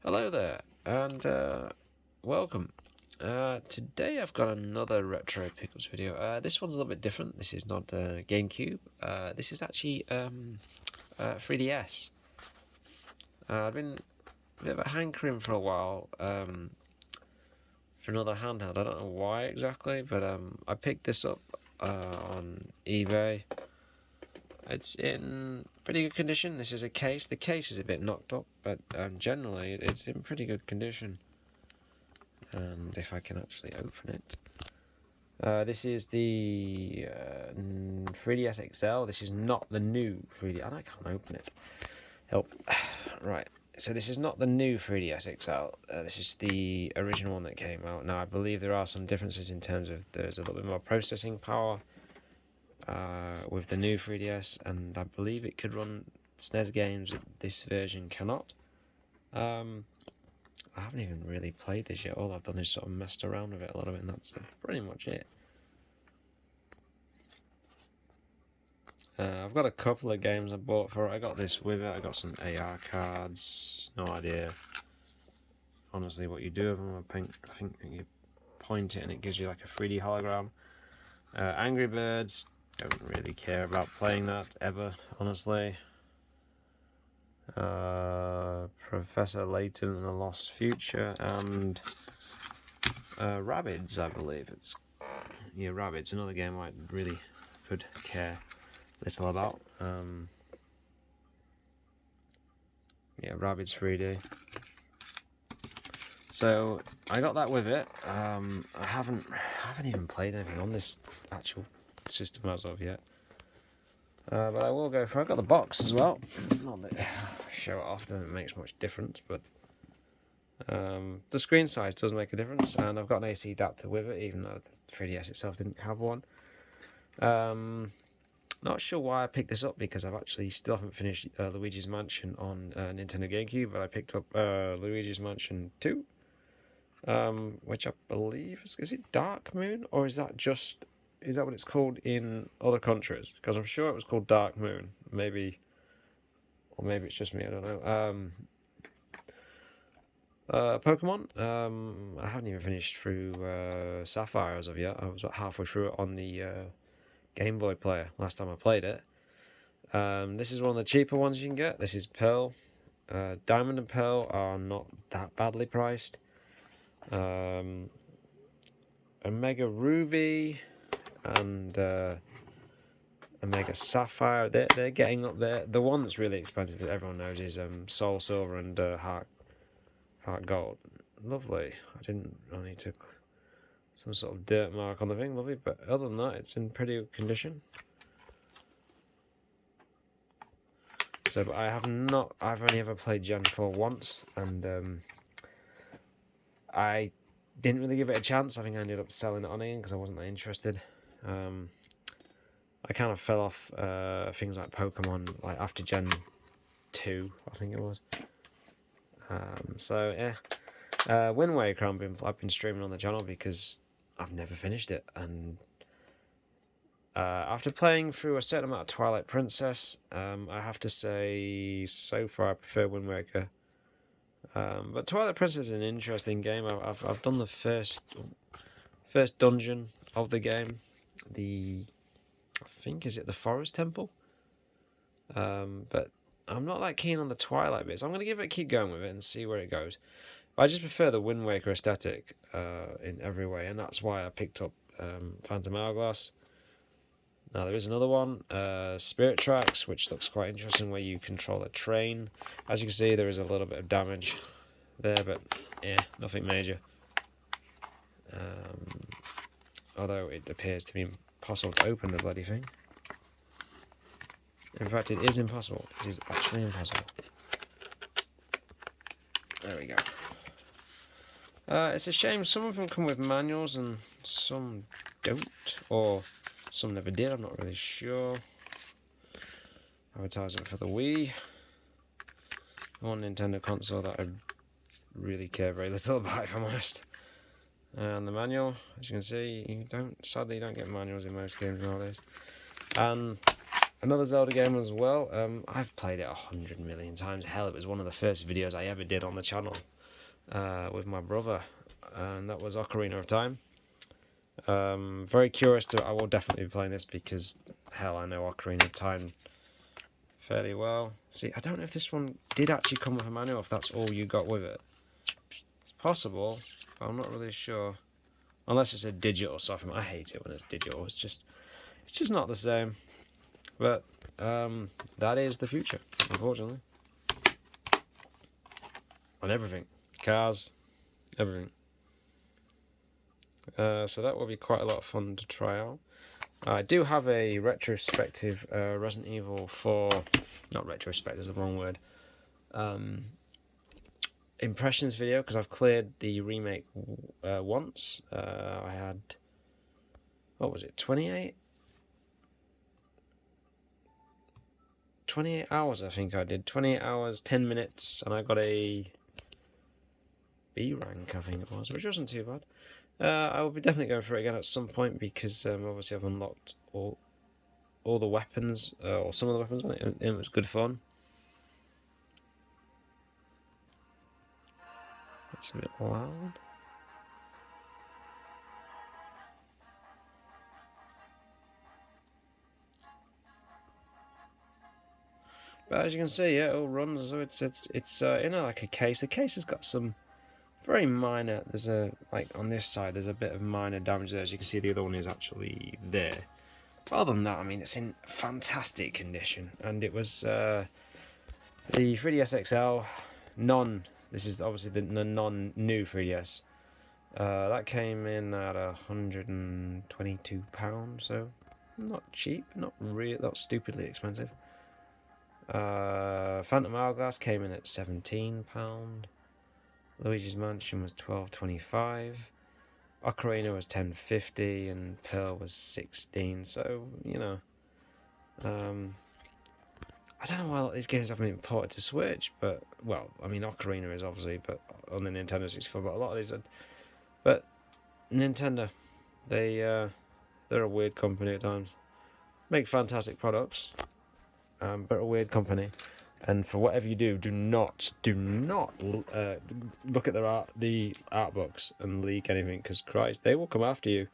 Hello there, and welcome. Today I've got another retro pickups video. This one's a little bit different. This is not GameCube. This is actually 3DS. I've been a bit of a hankering for a while for another handheld. I don't know why exactly, but I picked this up on eBay. It's in pretty good condition. This is a case. The case is a bit knocked up, but generally it's in pretty good condition. And if I can actually open it. This is the 3DS XL. This is not the new 3DS. And I can't open it. Help. Right. So this is not the new 3DS XL. This is the original one that came out. Now I believe there are some differences in terms of there's a little bit more processing power with the new 3DS, and I believe it could run SNES games that this version cannot. I haven't even really played this yet. All I've done is sort of messed around with it a little bit, and that's pretty much it. I've got a couple of games I bought for it. I got this with it. I got some AR cards. No idea, honestly, what you do with them. I think you point it and it gives you like a 3D hologram. Angry Birds. Don't really care about playing that ever, honestly. Professor Layton and the Lost Future, and Rabbids, I believe. Yeah, Rabbids, another game I really could care little about. Yeah, Rabbids 3D. So I got that with it. I haven't even played anything on this actual system as of yet. But I will go for. I got the box as well. Not that show it off doesn't make much difference, but the screen size does make a difference, and I've got an AC adapter with it, even though the 3DS itself didn't have one. Not sure why I picked this up, because I've actually still haven't finished Luigi's Mansion on Nintendo GameCube, but I picked up Luigi's Mansion 2, which I believe is it Dark Moon, or is that what it's called in other countries? Because I'm sure it was called Dark Moon, maybe, or maybe it's just me. I don't know. Pokemon. I haven't even finished through Sapphire as of yet. I was about halfway through it on the Game Boy player last time I played it. This is one of the cheaper ones you can get. This is Pearl. Diamond and Pearl are not that badly priced. Omega Ruby and Omega Sapphire, they're getting up there. The one that's really expensive that everyone knows is Soul Silver and Heart Gold. Lovely. I need to some sort of dirt mark on the thing. Lovely, but other than that, it's in pretty good condition. So, but I've only ever played Gen 4 once, and I didn't really give it a chance. I think I ended up selling it on in because I wasn't that interested. I kind of fell off things like Pokemon, like after Gen 2, I think it was. So yeah, Wind Waker I've been streaming on the channel because I've never finished it, and after playing through a certain amount of Twilight Princess, I have to say so far I prefer Wind Waker. But Twilight Princess is an interesting game. I've done the first dungeon of the game. I think is it the Forest Temple. But I'm not that keen on the Twilight bits. I'm gonna keep going with it and see where it goes. But I just prefer the Wind Waker aesthetic in every way, and that's why I picked up Phantom Hourglass. Now there is another one, Spirit Tracks, which looks quite interesting, where you control a train. As you can see, there is a little bit of damage there, but yeah, nothing major. Although it appears to be impossible to open the bloody thing. In fact, it is impossible. It is actually impossible. There we go. It's a shame some of them come with manuals and some don't, or some never did. I'm not really sure. Advertisement for the Wii. One Nintendo console that I really care very little about, if I'm honest. And the manual, as you can see, sadly you don't get manuals in most games nowadays. And another Zelda game as well. I've played it 100 million times. Hell, it was one of the first videos I ever did on the channel. with my brother, and that was Ocarina of Time. Very curious to. I will definitely be playing this because hell, I know Ocarina of Time fairly well. See, I don't know if this one did actually come with a manual, if that's all you got with it. It's possible, but I'm not really sure. Unless it's a digital software. I hate it when it's digital. It's just not the same. But that is the future, unfortunately. On everything, cars, everything. So that will be quite a lot of fun to try out. I do have a retrospective Resident Evil 4, not retrospective, is the wrong word, impressions video, because I've cleared the remake once. I had, what was it, 28 hours I think I did, 28 hours, 10 minutes, and I got a B rank I think it was, which wasn't too bad. I will be definitely going for it again at some point because obviously I've unlocked all the weapons, or some of the weapons on it, and it was good fun. That's a bit loud. But as you can see, yeah, it all runs. So it's in like a case. The case has got some very minor. There's a like on this side. There's a bit of minor damage there. As you can see, the other one is actually there. But other than that, I mean, it's in fantastic condition, and it was the 3DS XL non. This is obviously the non-new 3DS. That came in at £122, so not cheap, not stupidly expensive. Phantom Hourglass came in at £17. Luigi's Mansion was £12.25. Ocarina was £10.50, and Pearl was £16. So you know, I don't know why a lot of these games haven't been ported to Switch, but well, I mean Ocarina is obviously, but on the Nintendo 64. But a lot of these are, but Nintendo, they're a weird company at times. Make fantastic products, but a weird company. And for whatever you do, do not look at the art books and leak anything, because Christ, they will come after you.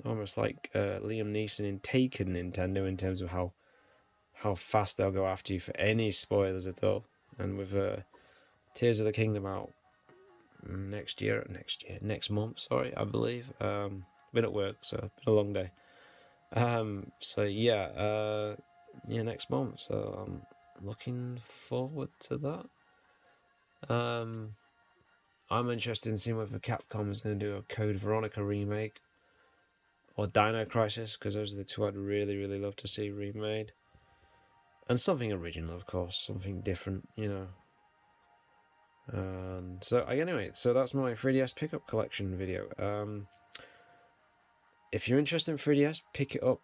Almost like Liam Neeson in Taken Nintendo, in terms of how fast they'll go after you for any spoilers at all. And with Tears of the Kingdom out next month, sorry, I believe. Been at work, so it's been a long day. So yeah, next month. So I'm looking forward to that. I'm interested in seeing whether Capcom is going to do a Code Veronica remake or Dino Crisis, because those are the two I'd really, really love to see remade. And something original, of course, something different, you know. And so anyway, so that's my 3DS pickup collection video. If you're interested in 3DS, pick it up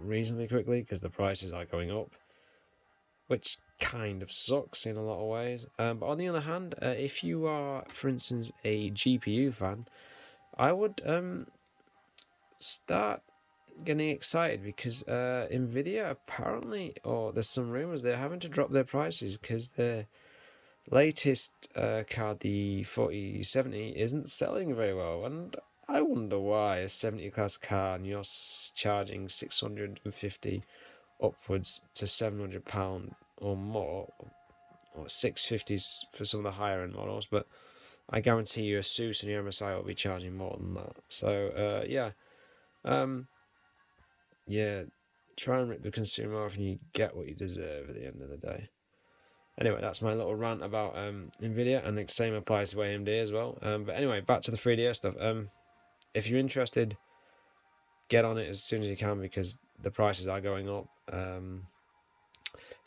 reasonably quickly, because the prices are going up, which kind of sucks in a lot of ways. But on the other hand, if you are, for instance, a GPU fan, I would start getting excited, because Nvidia apparently, or there's some rumors, they're having to drop their prices because their latest card, the 4070, isn't selling very well. And I wonder why. A 70 class card, and you're charging 650 upwards to £700 or more, or 650 for some of the higher end models, but I guarantee you a Asus and your MSI will be charging more than that. So yeah, yeah, try and rip the consumer off, and you get what you deserve at the end of the day. Anyway, that's my little rant about Nvidia, and the same applies to AMD as well. But anyway, back to the 3DS stuff. If you're interested, get on it as soon as you can, because the prices are going up.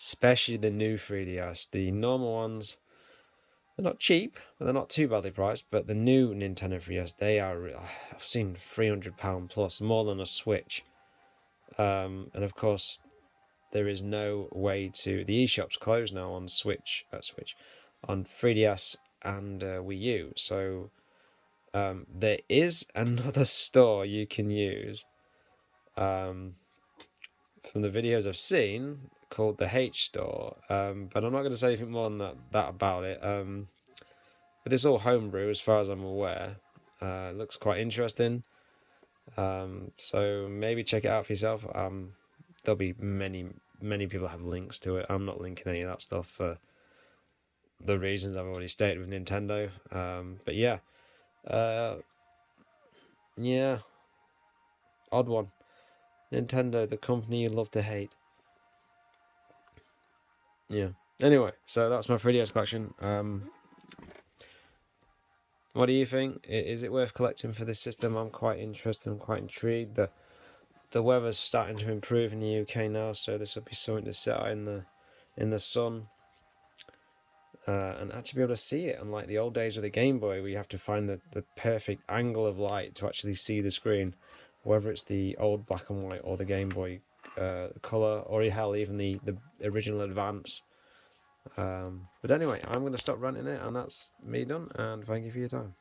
Especially the new 3DS. The normal ones, they're not cheap, but they're not too badly priced. But the new Nintendo 3DS, they are. I've seen £300 plus, more than a Switch. And of course, there is no way to. The eShop's closed now on on 3DS and Wii U. So there is another store you can use. From the videos I've seen, called the H store, but I'm not going to say anything more than that about it. But it's all homebrew as far as I'm aware. It looks quite interesting. So maybe check it out for yourself. There'll be many people have links to it. I'm not linking any of that stuff for the reasons I've already stated with Nintendo. But yeah, yeah, odd one. Nintendo, the company you love to hate. Yeah. Anyway, so that's my 3DS collection. What do you think? Is it worth collecting for this system? I'm quite interested. I'm quite intrigued. The weather's starting to improve in the UK now, so this will be something to sit out in the sun and actually be able to see it. Unlike the old days of the Game Boy, where you have to find the perfect angle of light to actually see the screen, whether it's the old black and white or the Game Boy color, or hell, even the original Advance. But anyway, I'm going to stop ranting it, and that's me done. And thank you for your time.